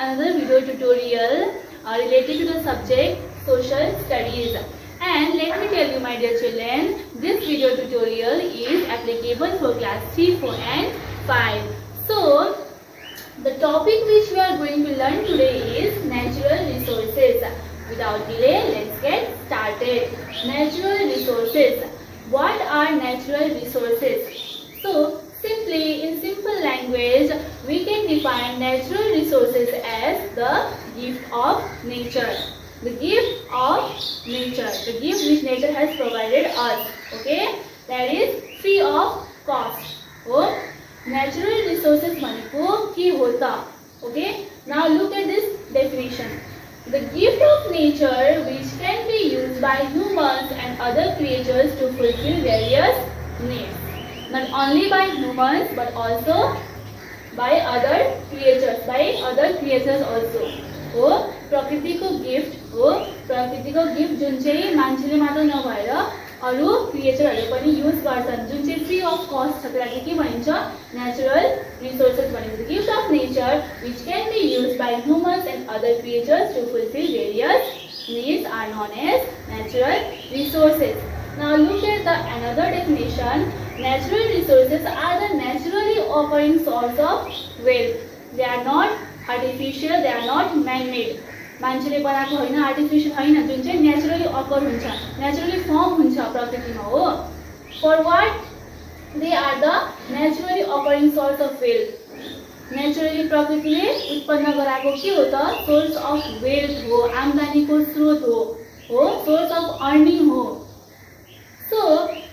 another video tutorial related to the subject social studies. And let me tell you, my dear children, this video tutorial is applicable for class 3, 4 and 5. So, the topic which we are going to learn today is natural resources. Without delay, let's get started. Natural resources. What are natural resources? So, simply in simple language, we can define natural resources as the gift of nature. The gift of nature. The gift which nature has provided us. Okay? That is free of cost. Oh, natural resources भनेको के हो त? Okay? Now look at this definition. The gift of nature which can be used by humans and other creatures to fulfill various needs. Not only by humans but also by other creatures also. हो प्रकृतिको gift हो प्रकृतिको gift जुन चाहिँ मान्छेले मात्र नभएर अरु क्रिएचरहरुले पनि युज गर्छन् जुन चाहिँ फ्री अफ कस्ट छ त्यसलाई के भनिन्छ नेचुरल रिसोर्सेस भनिन्छ gift of nature which can be used by humans and other creatures to fulfil various needs are known as natural resources. Now look at the another definition. Natural resources are the naturally occurring source of wealth. They are not artificial, they are not man-made. मान्छेले बनाएको हैन artificial हैन जुन चाहिँ naturally अकर हुन्छ naturally firm हुन्छ प्रकृतिमा हो for what they are the naturally occurring source of wealth naturally प्रकृतिले उत्पन्न गराएको के हो त सोर्स अफ वेल्थ हो आम्दानीको स्रोत हो सोर्स अफ अर्निङ हो So,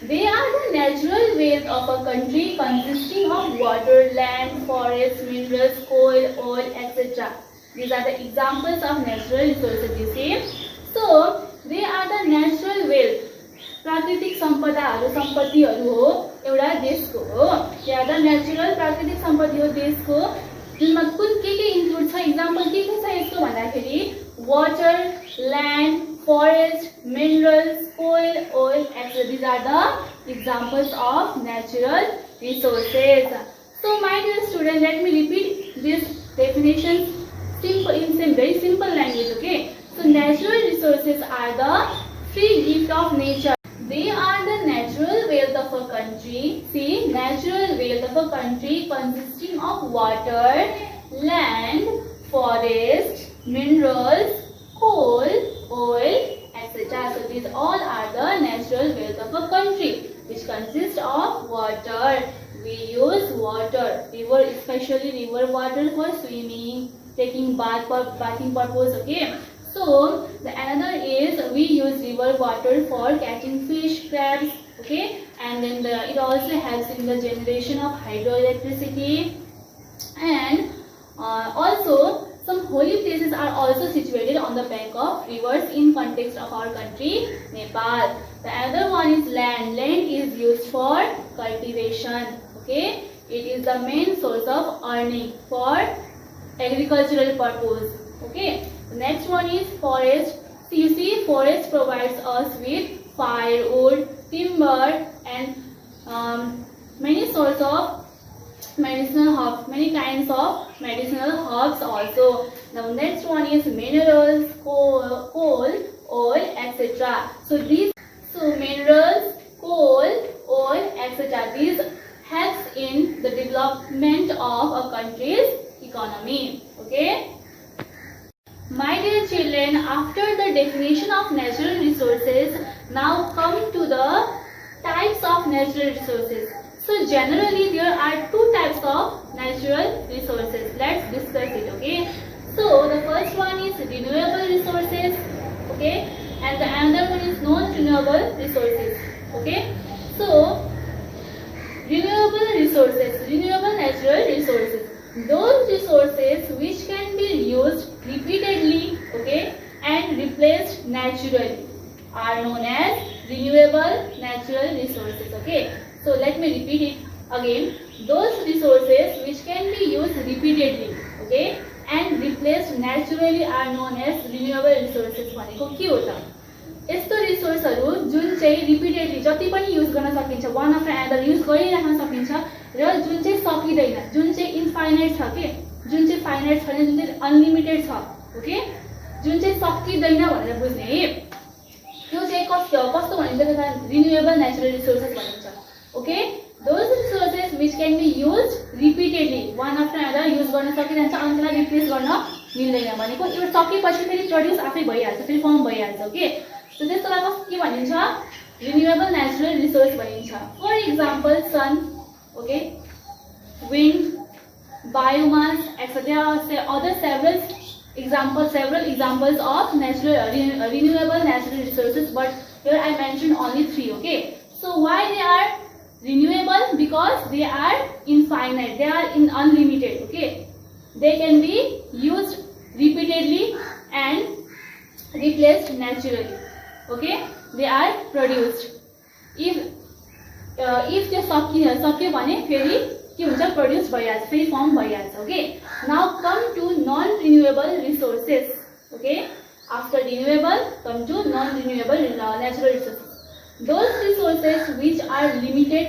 they are the natural wealth of a country consisting of water, land, forests, minerals, coal, oil, etc. These are the examples of natural resources, you see. So, they are the natural wealth. प्राकृतिक सम्पत्तिहरु हो एउटा देशको हो They are the natural प्राकृतिक सम्पत्ति हो देशको जुनमा कुन के इन्क्लुड छ एक्जाम्पल के छ यसको भन्दाखेरि water land forest, minerals, coal, oil, etc. These are the examples of natural resources. So, my dear student, let me repeat this definition in very simple language. Okay. So, natural resources are the free gift of nature. They are the natural wealth of a country. See, natural wealth of a country consisting of water, land, forest, minerals, coal, oil, etc. So these all are the natural wealth of a country which consists of water. We use water, river, especially river water for swimming, taking bathing purpose. Okay. So the another is we use river water for catching fish, crabs. Okay, and then it also helps in the generation of hydroelectricity, and also. Some holy places are also situated on the bank of rivers in context of our country, Nepal. The other one is land. Land is used for cultivation. Okay, it is the main source of earning for agricultural purpose. Okay, the next one is forest. So you see, forest provides us with firewood, timber, and many sorts of medicinal herbs, many kinds of medicinal herbs also. Now next one is minerals, coal, oil, etc. So minerals, coal, oil, etc. These helps in the development of a country's economy. Okay. My dear children, after the definition of natural resources, now come to the types of natural resources. So generally there are two types of natural resources. Let's discuss it, okay? So the first one is renewable resources, okay? And the another one is non-renewable resources, okay? So renewable resources, renewable natural resources. Those resources which can be used repeatedly, okay, and replaced naturally are known as renewable natural resources, okay? So let me repeat it again. Those resources which can be used repeatedly, okay, and replaced naturally are known as renewable resources. भनेको के हो त? यस्तो रिसोर्सहरु जुन चाहिँ repeatedly जति पनि use गर्न सकिन्छ वन आफ्टर अनदर युज गरिराख्न सकिन्छ र जुन चाहिँ सकिदैन जुन चाहिँ इन्फाइनाइट छ के जुन चाहिँ फाइनाइट छैन, जुन चाहिँ अनलिमिटेड छ, ओके, जुन चाहिँ सकिँदैन भनेर बुझ्ने, त्यो चाहिँ कस्तो भनिन्छ त, रिन्युएबल नेचुरल रिसोर्सेस भनिन्छ, okay. Those resources which can be use repeatedly, one after another use गर्न सकिरहन्छ, अनि त्यसलाई रिप्लेस गर्न मिल्दैन, भनेको एउटा सकेपछि फेरि प्रड्युस आफै भइहाल्छ, फेरि फर्म भइहाल्छ, ओके। सो त्यसलाई के भनिन्छ, रिन्युएबल नेचुरल रिसोर्स भनिन्छ। For example sun, okay, wind, biomass, etc. There are other several examples of renewable natural resources, but here I mentioned only 3. Okay, so why they are renewable? Because they are infinite, they are unlimited. Okay, they can be used repeatedly and replaced naturally. Okay, they are produced. If त्यो सक्यो भने फेरि के हुन्छ, produce भइहाल्छ, फेरि form भइहाल्छ, okay. Now come to non renewable resources, okay. After renewable come to non renewable natural resources. Those resources which are limited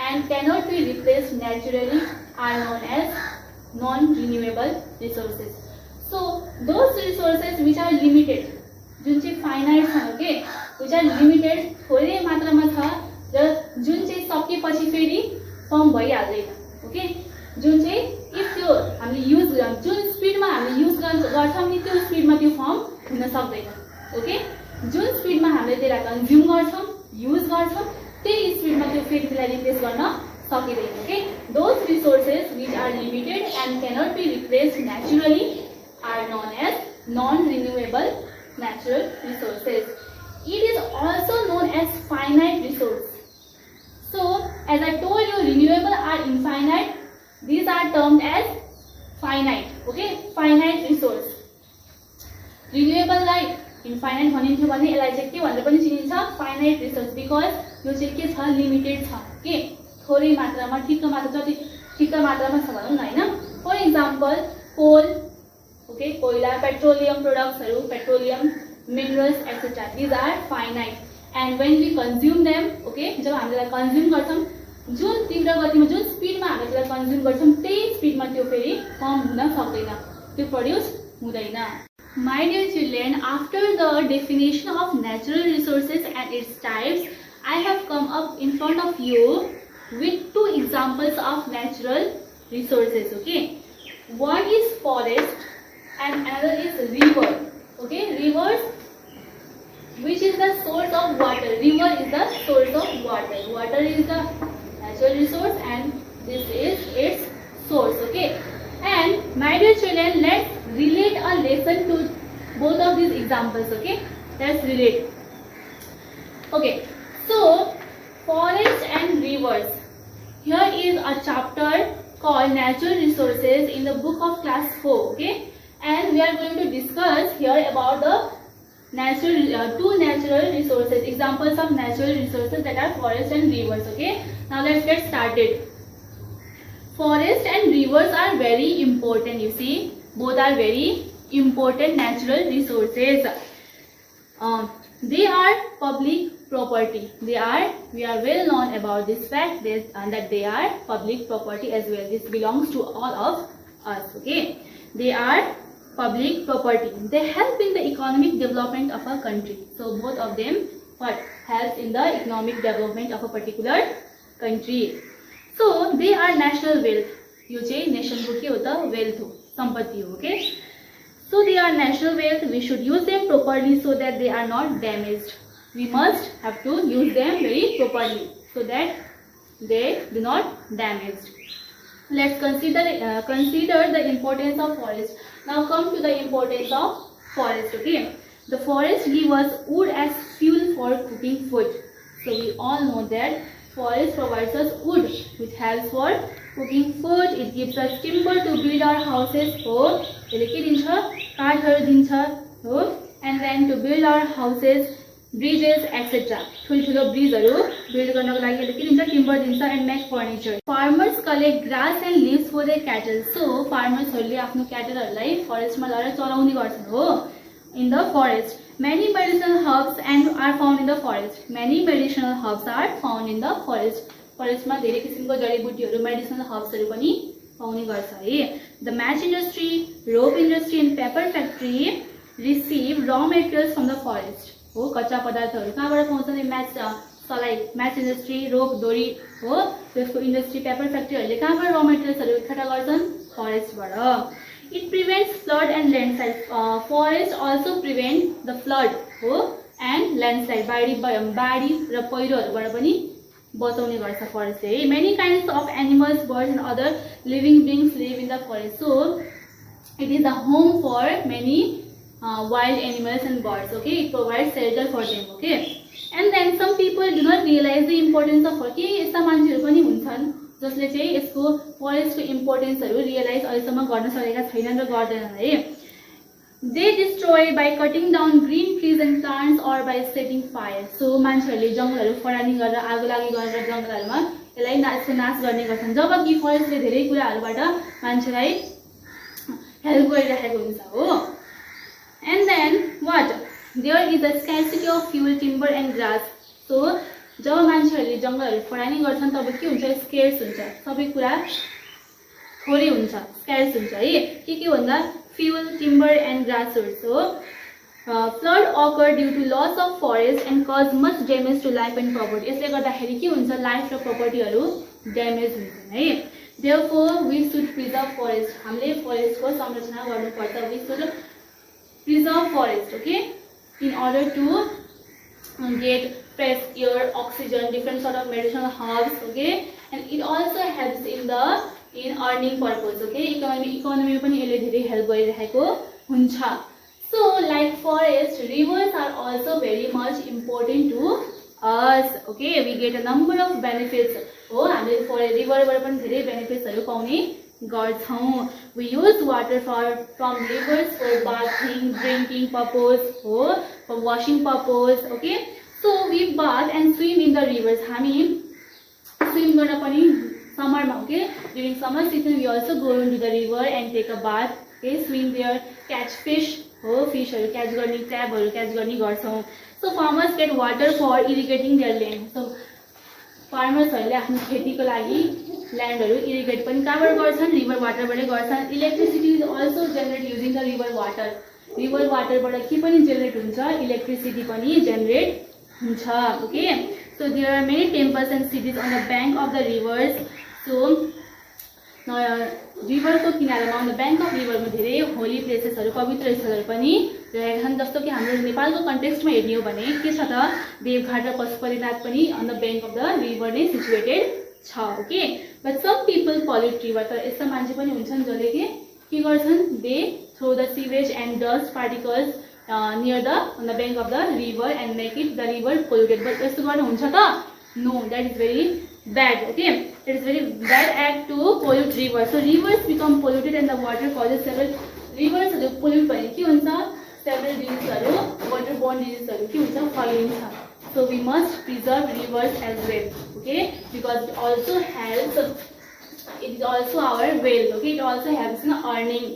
and cannot be replaced naturally are known as non renewable resources. So those resources which are limited, जुन चाहिँ finite छ, okay, which are limited, थोरै मात्रामा छ र जुन चाहिँ सकेपछि फेरि firm भइहाल्दैन, okay. जुन चाहिँ इफ त्यो हामीले युज जुन स्पिडमा हामीले युज गर्छौँ नि, त्यो स्पिडमा त्यो फर्म हुन सक्दैन, ओके। जुन स्पिडमा हामीले त्यसलाई कन्ज्युम गर्छौँ, युज गर्छौँ, त्यही स्पिडमा त्यो फेरि त्यसलाई रिप्लेस गर्न सकिँदैन, okay. Those resources which are limited and cannot be replaced naturally are known as non renewable natural resources. It is also known as finite resource. So as I told you, renewable are infinite, these are termed as finite, okay, finite resource. Renewable like infinite भनिन्थ्यो भने यसलाई चाहिँ के भनेर पनि चिनिन्छ, finite resource, because यो चाहिँ के छ, लिमिटेड छ, के, थोरै मात्रामा, ठिक्क मात्रामा छ भनौँ न, हैन। फर इक्जाम्पल कोल, ओके, कोइला, पेट्रोलियम प्रोडक्ट्सहरू, petroleum, minerals, etcetera, these are finite and when we consume them, okay, जब हामीले कन्ज्युम गर्छौँ, जुन तीव्र गतिमा, जुन स्पिडमा हामीले त्यसलाई कन्ज्युम गर्छौँ, त्यही स्पिडमा त्यो फेरि फर्म हुन सक्दैन, त्यो प्रड्युस हुँदैन। My dear children, after the definition of natural resources and its types, I have come up in front of you with 2 examples of natural resources, okay. One is forest and another is river, okay. Rivers, which is the source of water, river is the source of water, water is the natural resource and this is its source, okay. And my dear children, let's relate a lesson to both of these examples, okay. Let's relate, okay. So forest and rivers, here is a chapter called natural resources in the book of class 4, okay. And we are going to discuss here about the two natural resources, examples of natural resources, that are forest and rivers, okay. Now let's get started. Forest and rivers are very important, you see, both are very important natural resources. They are public property. We are well known about this fact that they are public property as well. This belongs to all of us, okay. They are public property. They help in the economic development of a country. So both of them helps in the economic development of a particular country. So they are national wealth. यो चाहिँ nation को के होता है, wealth हो, संपत्ति हो, okay. So they are national wealth. We should use them properly so that they are not damaged. We must have to use them very properly so that they do not damage. Let's consider the importance of forest. Now come to the importance of forest, okay. The forest gives us wood as fuel for cooking food. So we all know that forest provides us wood which helps for cooking food. It gives us timber to build our houses. हो, यसले के दिन्छ, काठहरु दिन्छ, हो, and then to build our houses, bridges, etc. ठुल्ठुलो ब्रिजहरु build गर्नको लागि यसले के दिन्छ, टिम्बर दिन्छ, and make furniture. Farmers collect grass and leaves for their cattle. So farmers हरुले आफ्नो क्याटलहरुलाई फरेस्टमा लगेर चराउने गर्छन्, हो, in the forest. Many medicinal herbs are found in the forest. Many medicinal herbs are found in the forest. फरेस्टमा धेरै किसिमको जडीबुटीहरु, medicinal हर्ब्सहरु पनि पाउने गर्छ है। The match industry, rope industry and paper factory receive raw materials from the forest हो। कच्चा पदार्थहरू कहाँबाट पाउँछन्? म्याच इन्डस्ट्री, रोप डोरी हो, त्यसको इन्डस्ट्री पेपर फ्याक्ट्रीहरूले कहाँबाट र मेटेरियल्सहरू इकट्ठा गर्छन्? फरेस्टबाट। It prevents flood and landslide, forest also prevent the flood हो एन्ड ल्यान्डस्लाइड, बाढी र पहिरोहरूबाट पनि बचाउने गर्छ फरेस्टले है। Many kinds of animals, birds and other living beings live in the forest, so it is the home for many wild animals and birds. Okay, it provides shelter for them. Okay, and then some people do not realize the importance of forest. यस्ता मान्छेहरू पनि हुन्छन् जसले चाहिँ यसको फरेस्टको इम्पोर्टेन्सहरू realise अहिलेसम्म गर्न सकेका छैनन् र गर्दैनन् है। They destroy by cutting down green trees and plants or by setting fire. So मान्छेहरूले जङ्गलहरू फडानी गरेर आगोलागी गरेर जङ्गलहरूमा यसलाई यसको नाश गर्ने गर्छन्, जबकि फरेस्टले धेरै कुराहरूबाट मान्छेलाई हेल्प गरिरहेको हुन्छ हो। And then what? There is a scarcity of fuel, timber and grass. So जब मान्छेहरूले जङ्गलहरू फडानी गर्छन् तब के हुन्छ? स्केर्स हुन्छ, सबै कुरा थोरै हुन्छ, स्केर्स हुन्छ है। के भन्दा? फ्युल, टिम्बर एन्ड ग्रासहरू हो। Flood occur due to loss of forest and cause much damage to life and property. यसले गर्दाखेरि के हुन्छ? लाइफ र प्रपर्टीहरू ड्यामेज हुन्छन् है। Therefore we should preserve forest, हामीले फरेस्टको संरक्षण गर्नुपर्छ। We should preserve forest, okay, in order to get fresh air, oxygen, different sort of medicinal herbs, okay, and it also helps in earning purpose, okay, economy पनि यसले धेरै help गरिरहेको हुन्छ। So like forest, rivers are also very much important to us, okay, we get a number of benefits हो। हामीले रिभरबाट पनि धेरै बेनिफिट्सहरू पाउने गर्छौं। We use water from rivers for bathing, drinking purpose, for washing purpose, okay. So we bath and swim in the rivers. हामी swim गर्न पनि समरमा, okay, during summer season we also go into the river and take a bath, okay, swim there, catch fish हो, फिशहरू catch गर्ने, क्र्याबहरू catch गर्ने गर्छौं। So farmers get water for irrigating their land. So फार्मर्सहरूले आफ्नो खेतीको लागि ल्यान्डहरू irrigate पनि कहाँबाट गर्छन्? River वाटरबाटै गर्छन्। Electricity is also generate using the river water, river वाटरबाट के पनि जेनेरेट हुन्छ? इलेक्ट्रिसिटी पनि जेनेरेट हुन्छ, okay. So there are many temples and cities on the bank of the rivers. So रिभरको किनारामा, अन द ब्याङ्क अफ रिभरमा धेरै होली प्लेसेसहरू, पवित्र स्थलहरू पनि रहेका छन्। जस्तो कि हाम्रो नेपालको कन्टेक्स्टमा हेर्ने हो भने के छ त? देवघाट र पशुपतिनाथ पनि on the bank of the river नै सिचुएटेड छ, okay. But some people pollute river, तर यस्ता मान्छे पनि हुन्छन् जसले के गर्छन्? They throw the sewage and dust particles near the on the bank of the river and make it the river polluted. But यस्तो गर्नु हुन्छ त? No, that is very bad, okay, it is very bad act to pollute rivers. So rivers become polluted and the water causes several rivers pollute भने के हुन्छ? several diseases, waterborne diseases के हुन्छ? फैलिन्छ। So we must preserve rivers as well, okay, because it also helps, it is also our wealth, okay, it also helps in earning.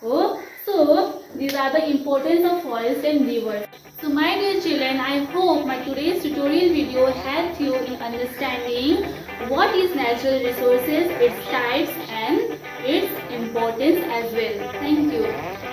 Oh, so these are the importance of forest and rivers. So my dear children, I hope my today's tutorial video helped you in understanding what is natural resources, its types and its importance as well. Thank you.